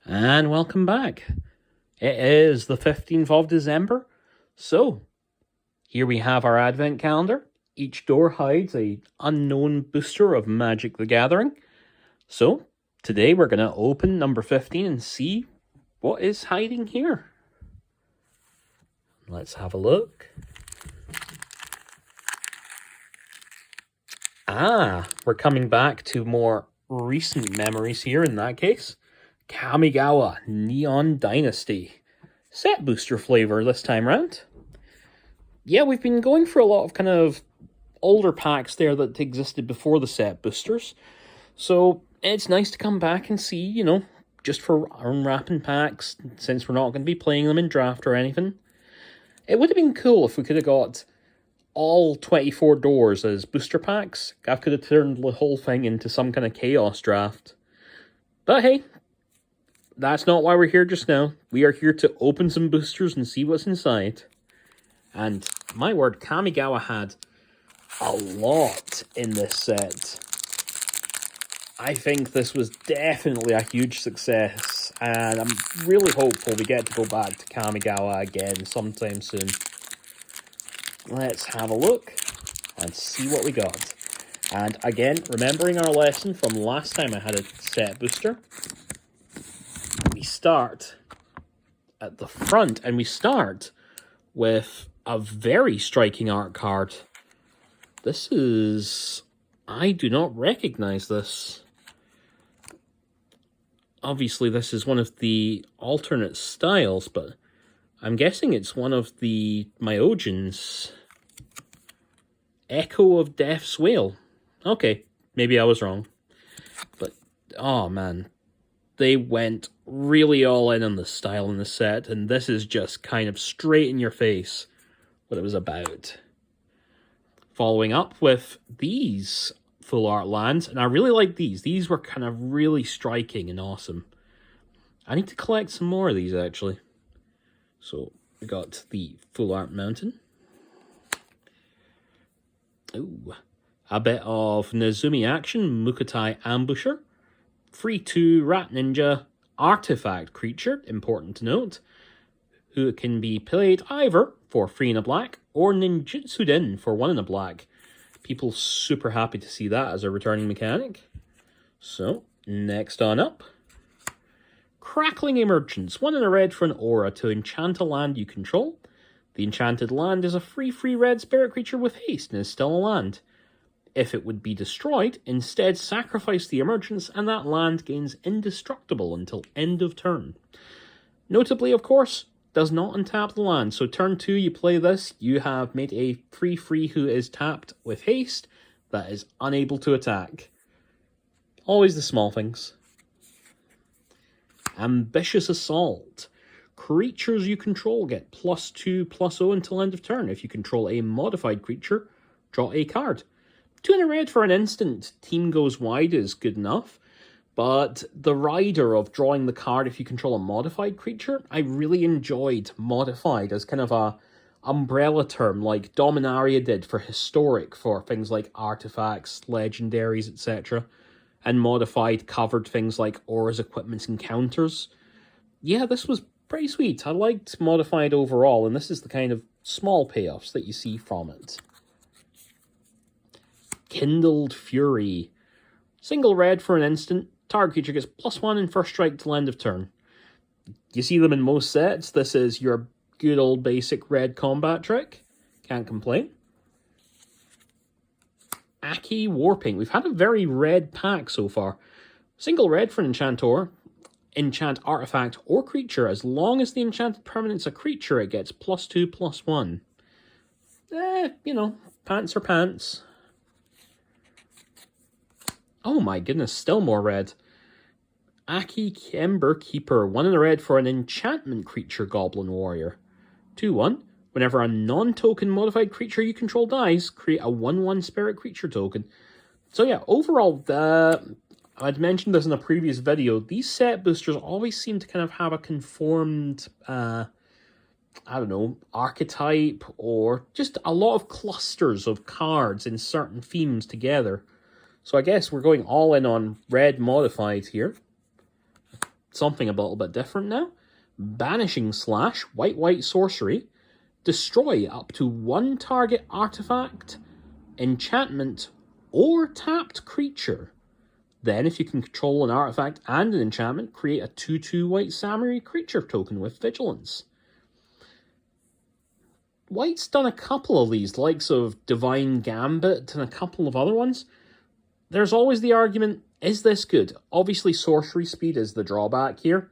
And welcome back. It is the 15th of December. So, here we have our advent calendar. Each door hides a unknown booster of Magic the Gathering. So, today we're going to open number 15 and see what is hiding here. Let's have a look. We're coming back to more recent memories here in that case. Kamigawa Neon Dynasty. Set booster flavor this time round. Yeah, we've been going for a lot of kind of older packs there that existed before the set boosters. So it's nice to come back and see, just for unwrapping packs, since we're not going to be playing them in draft or anything. It would have been cool if we could have got all 24 doors as booster packs. I could have turned the whole thing into some kind of chaos draft. But hey, that's not why we're here just now. We are here to open some boosters and see what's inside. And my word, Kamigawa had a lot in this set. I think this was definitely a huge success, and I'm really hopeful we get to go back to Kamigawa again sometime soon. Let's have a look and see what we got. And again, remembering our lesson from last time I had a set booster, we start at the front, and we start with a very striking art card. This is... I do not recognize this. Obviously, this is one of the alternate styles, but I'm guessing it's one of the Myojins. Echo of Death's Wail. Okay, maybe I was wrong. But, oh man, they went really all in on the style in the set, and this is just kind of straight in your face what it was about. Following up with these full art lands, and I really like these. These were kind of really striking and awesome. I need to collect some more of these, actually. So, we got the full art mountain. Ooh, a bit of Nezumi action, Mukotai Ambusher. 3/2 Rat Ninja artifact creature, important to note, who can be played either for 3 and a black or Ninjutsu Den for 1 and a black. People super happy to see that as a returning mechanic. So, next on up. Crackling Emergence, 1 and a red for an aura to enchant a land you control. The enchanted land is a 3/3 red spirit creature with haste and is still a land. If it would be destroyed, instead sacrifice the emergence and that land gains indestructible until end of turn. Notably, of course, does not untap the land. So turn 2, you play this, you have made a 3/3 who is tapped with haste that is unable to attack. Always the small things. Ambitious Assault. Creatures you control get +2/+0 until end of turn. If you control a modified creature, draw a card. 2 and a red for an instant. Team goes wide is good enough. But the rider of drawing the card if you control a modified creature, I really enjoyed modified as kind of a umbrella term like Dominaria did for historic for things like artifacts, legendaries, etc. And modified covered things like auras, equipments, and counters. Yeah, this was pretty sweet. I liked modified overall, and this is the kind of small payoffs that you see from it. Kindled Fury. Single red for an instant. Target creature gets +1 in first strike till end of turn. You see them in most sets. This is your good old basic red combat trick. Can't complain. Aki Warping. We've had a very red pack so far. Single red for an enchantor. Enchant artifact or creature. As long as the enchanted permanent's a creature, it gets +2/+1. Pants are pants. Oh my goodness, still more red. Aki Ember Keeper, 1 in a red for an enchantment creature Goblin Warrior. 2/1. Whenever a non-token modified creature you control dies, create a 1/1 spirit creature token. So yeah, overall, I'd mentioned this in a previous video, these set boosters always seem to kind of have a conformed, archetype, or just a lot of clusters of cards in certain themes together. So I guess we're going all in on red modified here. something a little bit different now. Banishing Slash, white sorcery. Destroy up to 1 target artifact, enchantment, or tapped creature. Then, if you can control an artifact and an enchantment, create a 2/2 white samurai creature token with vigilance. White's done a couple of these, likes of Divine Gambit and a couple of other ones. There's always the argument, is this good? Obviously, sorcery speed is the drawback here,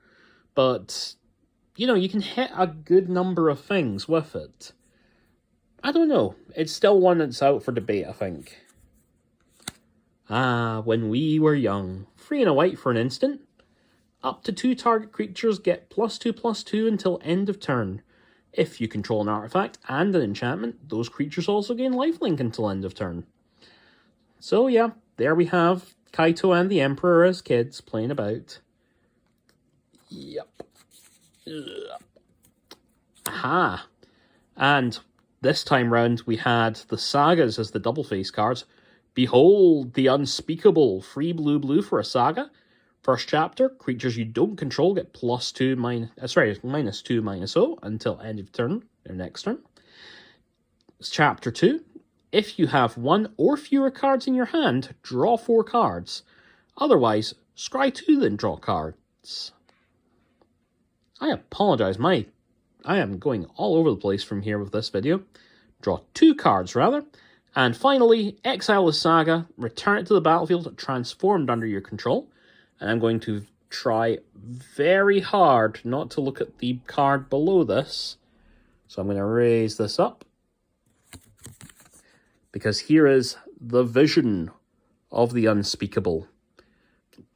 but, you know, you can hit a good number of things with it. I don't know. It's still one that's out for debate, I think. When we were young. 3 and a white for an instant. Up to 2 target creatures get +2/+2 until end of turn. If you control an artifact and an enchantment, those creatures also gain lifelink until end of turn. So yeah, there we have Kaito and the Emperor as kids playing about. Yep. Aha. And this time round we had the Sagas as the double face cards. Behold the Unspeakable, 3 blue for a Saga. First chapter, creatures you don't control get -2/-0 until end of turn, their next turn. Chapter 2, if you have 1 or fewer cards in your hand, draw 4 cards. Otherwise, scry 2 then draw cards. I apologize, I am going all over the place from here with this video. Draw 2 cards, rather. And finally, exile the Saga, return it to the battlefield transformed under your control. And I'm going to try very hard not to look at the card below this. So I'm going to raise this up. Because here is the vision of the Unspeakable.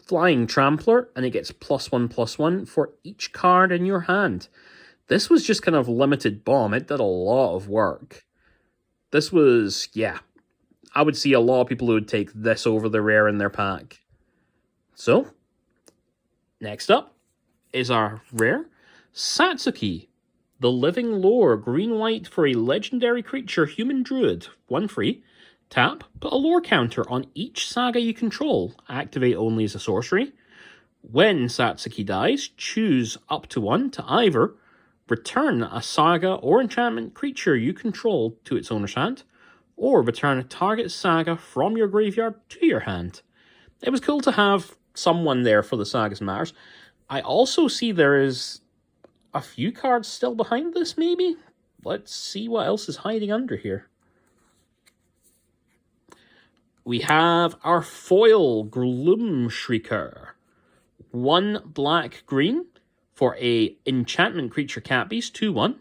Flying Trampler, and it gets +1/+1 for each card in your hand. This was just kind of limited bomb. It did a lot of work. This was, yeah, I would see a lot of people who would take this over the rare in their pack. So, next up is our rare, Satsuki, the Living Lore, green-white for a legendary creature, human druid, 1 free. Tap, put a lore counter on each Saga you control, activate only as a sorcery. When Satsuki dies, choose up to 1 to either return a Saga or enchantment creature you control to its owner's hand, or return a target Saga from your graveyard to your hand. It was cool to have someone there for the Sagas Matters. I also see there is a few cards still behind this, maybe? Let's see what else is hiding under here. We have our foil Gloomshrieker. 1 black-green for a enchantment creature cat beast, 2/1.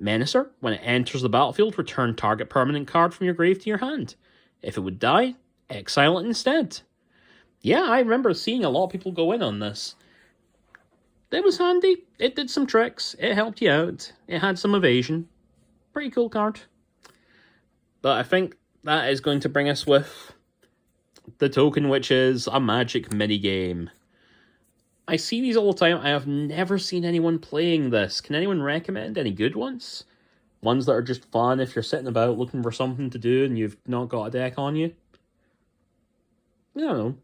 Menacer, when it enters the battlefield, return target permanent card from your grave to your hand. If it would die, exile it instead. Yeah, I remember seeing a lot of people go in on this. It was handy. It did some tricks. It helped you out. It had some evasion. Pretty cool card. But I think that is going to bring us with the token, which is a Magic minigame. I see these all the time. I have never seen anyone playing this. Can anyone recommend any good ones? Ones that are just fun if you're sitting about looking for something to do and you've not got a deck on you? I don't know.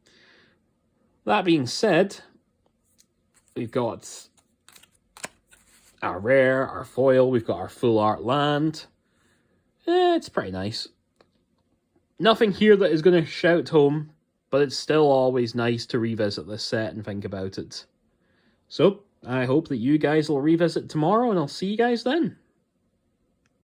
That being said, we've got our rare, our foil, we've got our full art land. It's pretty nice. Nothing here that is going to shout home, but it's still always nice to revisit this set and think about it. So, I hope that you guys will revisit tomorrow, and I'll see you guys then.